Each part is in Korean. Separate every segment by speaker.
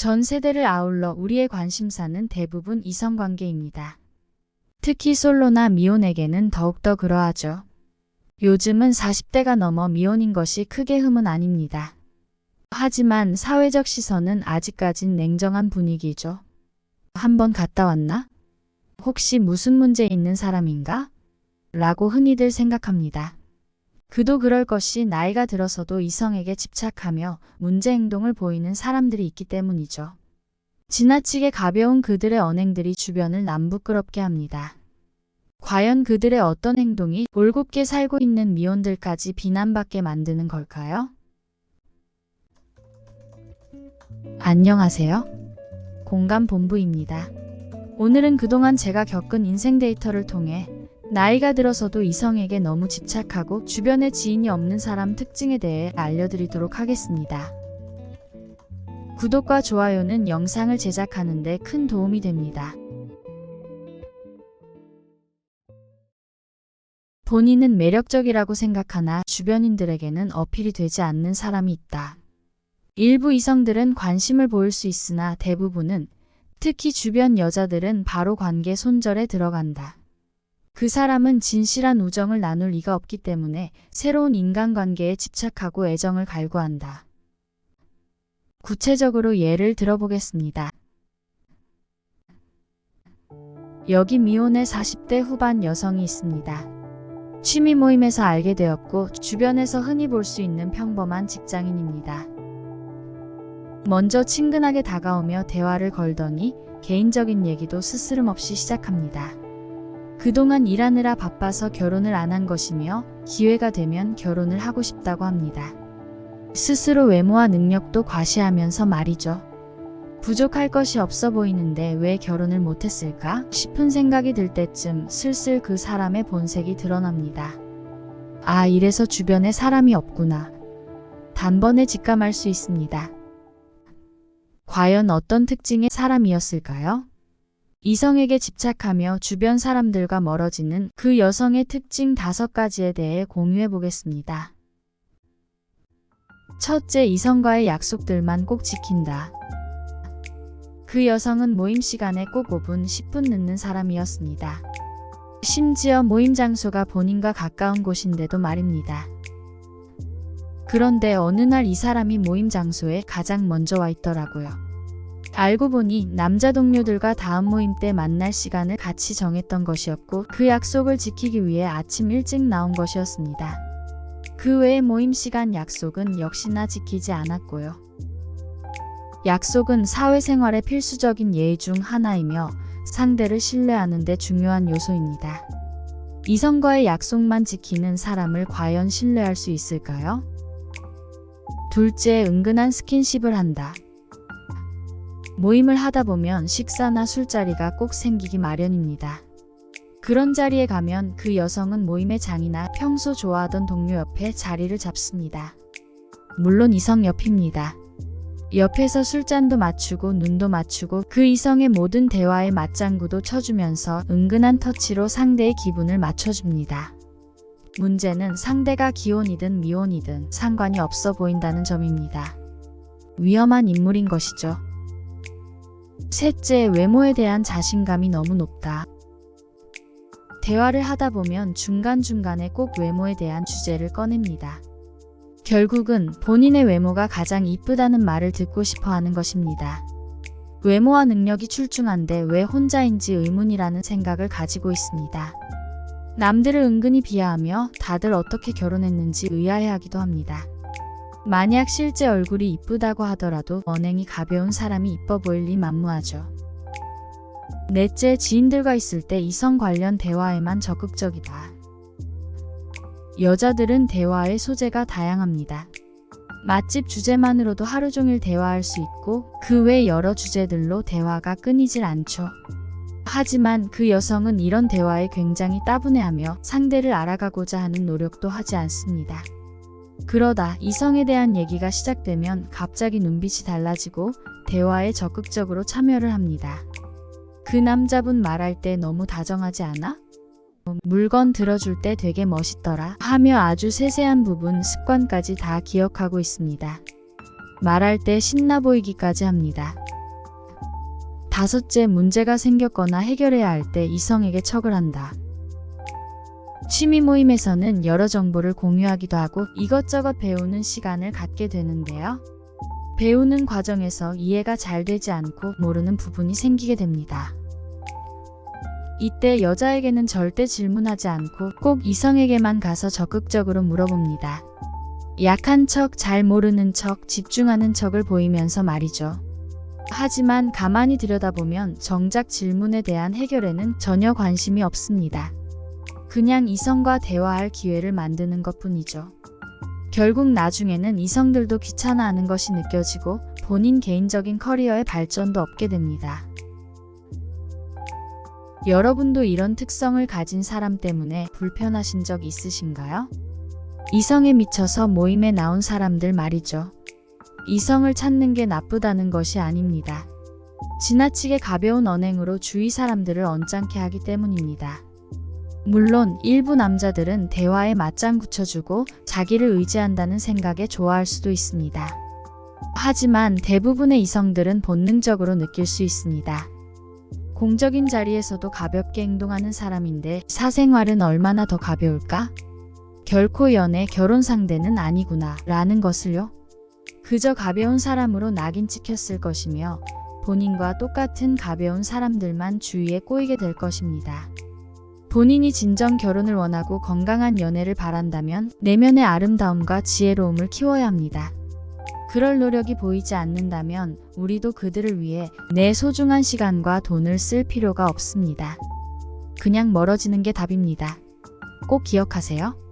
Speaker 1: 전 세대를 아울러 우리의 관심사는 대부분 이성관계입니다. 특히 솔로나 미혼에게는 더욱더 그러하죠. 요즘은 40대가 넘어 미혼인 것이 크게 흠은 아닙니다. 하지만 사회적 시선은 아직까진 냉정한 분위기죠. 한번 갔다 왔나? 혹시 무슨 문제 있는 사람인가? 라고 흔히들 생각합니다. 그도 그럴 것이 나이가 들어서도 이성에게 집착하며 문제 행동을 보이는 사람들이 있기 때문이죠. 지나치게 가벼운 그들의 언행들이 주변을 남부끄럽게 합니다. 과연 그들의 어떤 행동이 올곧게 살고 있는 미혼들까지 비난받게 만드는 걸까요? 안녕하세요. 공감본부입니다. 오늘은 그동안 제가 겪은 인생 데이터를 통해 나이가 들어서도 이성에게 너무 집착하고 주변에 지인이 없는 사람 특징에 대해 알려드리도록 하겠습니다. 구독과 좋아요는 영상을 제작하는 데 큰 도움이 됩니다. 본인은 매력적이라고 생각하나 주변인들에게는 어필이 되지 않는 사람이 있다. 일부 이성들은 관심을 보일 수 있으나 대부분은, 특히 주변 여자들은 바로 관계 손절에 들어간다. 그 사람은 진실한 우정을 나눌 리가 없기 때문에 새로운 인간관계에 집착하고 애정을 갈구한다. 구체적으로 예를 들어보겠습니다. 여기 미혼의 40대 후반 여성이 있습니다. 취미 모임에서 알게 되었고 주변에서 흔히 볼 수 있는 평범한 직장인입니다. 먼저 친근하게 다가오며 대화를 걸더니 개인적인 얘기도 스스럼없이 시작합니다. 그동안 일하느라 바빠서 결혼을 안 한 것이며 기회가 되면 결혼을 하고 싶다고 합니다. 스스로 외모와 능력도 과시하면서 말이죠. 부족할 것이 없어 보이는데 왜 결혼을 못했을까 싶은 생각이 들 때쯤 슬슬 그 사람의 본색이 드러납니다. 아, 이래서 주변에 사람이 없구나. 단번에 직감할 수 있습니다. 과연 어떤 특징의 사람이었을까요? 이성에게 집착하며 주변 사람들과 멀어지는 그 여성의 특징 5가지에 대해 공유해 보겠습니다. 첫째, 이성과의 약속들만 꼭 지킨다. 그 여성은 모임 시간에 꼭 5분, 10분 늦는 사람이었습니다. 심지어 모임 장소가 본인과 가까운 곳인데도 말입니다. 그런데 어느 날 이 사람이 모임 장소에 가장 먼저 와 있더라고요. 알고 보니 남자 동료들과 다음 모임 때 만날 시간을 같이 정했던 것이었고 그 약속을 지키기 위해 아침 일찍 나온 것이었습니다. 그 외의 모임 시간 약속은 역시나 지키지 않았고요. 약속은 사회생활의 필수적인 예의 중 하나이며 상대를 신뢰하는 데 중요한 요소입니다. 이성과의 약속만 지키는 사람을 과연 신뢰할 수 있을까요? 둘째, 은근한 스킨십을 한다. 모임을 하다 보면 식사나 술자리가 꼭 생기기 마련입니다. 그런 자리에 가면 그 여성은 모임의 장이나 평소 좋아하던 동료 옆에 자리를 잡습니다. 물론 이성 옆입니다. 옆에서 술잔도 맞추고 눈도 맞추고 그 이성의 모든 대화에 맞장구도 쳐주면서 은근한 터치로 상대의 기분을 맞춰줍니다. 문제는 상대가 기혼이든 미혼이든 상관이 없어 보인다는 점입니다. 위험한 인물인 것이죠. 셋째, 외모에 대한 자신감이 너무 높다. 대화를 하다 보면 중간중간에 꼭 외모에 대한 주제를 꺼냅니다. 결국은 본인의 외모가 가장 이쁘다는 말을 듣고 싶어 하는 것입니다. 외모와 능력이 출중한데 왜 혼자인지 의문이라는 생각을 가지고 있습니다. 남들을 은근히 비하하며 다들 어떻게 결혼했는지 의아해하기도 합니다. 만약 실제 얼굴이 이쁘다고 하더라도 언행이 가벼운 사람이 이뻐 보일 리 만무하죠. 넷째, 지인들과 있을 때 이성 관련 대화에만 적극적이다. 여자들은 대화의 소재가 다양합니다. 맛집 주제만으로도 하루 종일 대화할 수 있고 그 외 여러 주제들로 대화가 끊이질 않죠. 하지만 그 여성은 이런 대화에 굉장히 따분해하며 상대를 알아가고자 하는 노력도 하지 않습니다. 그러다 이성에 대한 얘기가 시작되면 갑자기 눈빛이 달라지고 대화에 적극적으로 참여를 합니다. 그 남자분 말할 때 너무 다정하지 않아? 물건 들어줄 때 되게 멋있더라 하며 아주 세세한 부분, 습관까지 다 기억하고 있습니다. 말할 때 신나 보이기까지 합니다. 다섯째, 문제가 생겼거나 해결해야 할 때 이성에게 척을 한다. 취미 모임에서는 여러 정보를 공유하기도 하고 이것저것 배우는 시간을 갖게 되는데요. 배우는 과정에서 이해가 잘 되지 않고 모르는 부분이 생기게 됩니다. 이때 여자에게는 절대 질문하지 않고 꼭 이성에게만 가서 적극적으로 물어봅니다. 약한 척, 잘 모르는 척, 집중하는 척을 보이면서 말이죠. 하지만 가만히 들여다보면 정작 질문에 대한 해결에는 전혀 관심이 없습니다. 그냥 이성과 대화할 기회를 만드는 것뿐이죠. 결국 나중에는 이성들도 귀찮아하는 것이 느껴지고 본인 개인적인 커리어의 발전도 없게 됩니다. 여러분도 이런 특성을 가진 사람 때문에 불편하신 적 있으신가요? 이성에 미쳐서 모임에 나온 사람들 말이죠. 이성을 찾는 게 나쁘다는 것이 아닙니다. 지나치게 가벼운 언행으로 주위 사람들을 언짢게 하기 때문입니다. 물론 일부 남자들은 대화에 맞장 붙여주고 자기를 의지한다는 생각에 좋아할 수도 있습니다. 하지만 대부분의 이성들은 본능적으로 느낄 수 있습니다. 공적인 자리에서도 가볍게 행동하는 사람인데 사생활은 얼마나 더 가벼울까? 결코 연애, 결혼 상대는 아니구나 라는 것을요. 그저 가벼운 사람으로 낙인 찍혔을 것이며 본인과 똑같은 가벼운 사람들만 주위에 꼬이게 될 것입니다. 본인이 진정 결혼을 원하고 건강한 연애를 바란다면 내면의 아름다움과 지혜로움을 키워야 합니다. 그럴 노력이 보이지 않는다면 우리도 그들을 위해 내 소중한 시간과 돈을 쓸 필요가 없습니다. 그냥 멀어지는 게 답입니다. 꼭 기억하세요.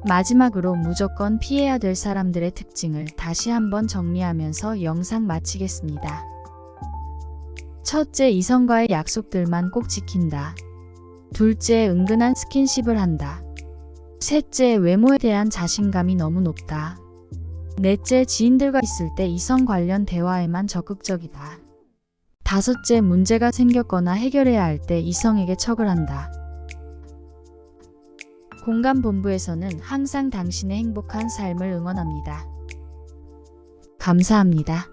Speaker 1: 마지막으로 무조건 피해야 될 사람들의 특징을 다시 한번 정리하면서 영상 마치겠습니다. 첫째, 이성과의 약속들만 꼭 지킨다. 둘째, 은근한 스킨십을 한다. 셋째, 외모에 대한 자신감이 너무 높다. 넷째, 지인들과 있을 때 이성 관련 대화에만 적극적이다. 다섯째, 문제가 생겼거나 해결해야 할 때 이성에게 척을 한다. 공감본부에서는 항상 당신의 행복한 삶을 응원합니다. 감사합니다.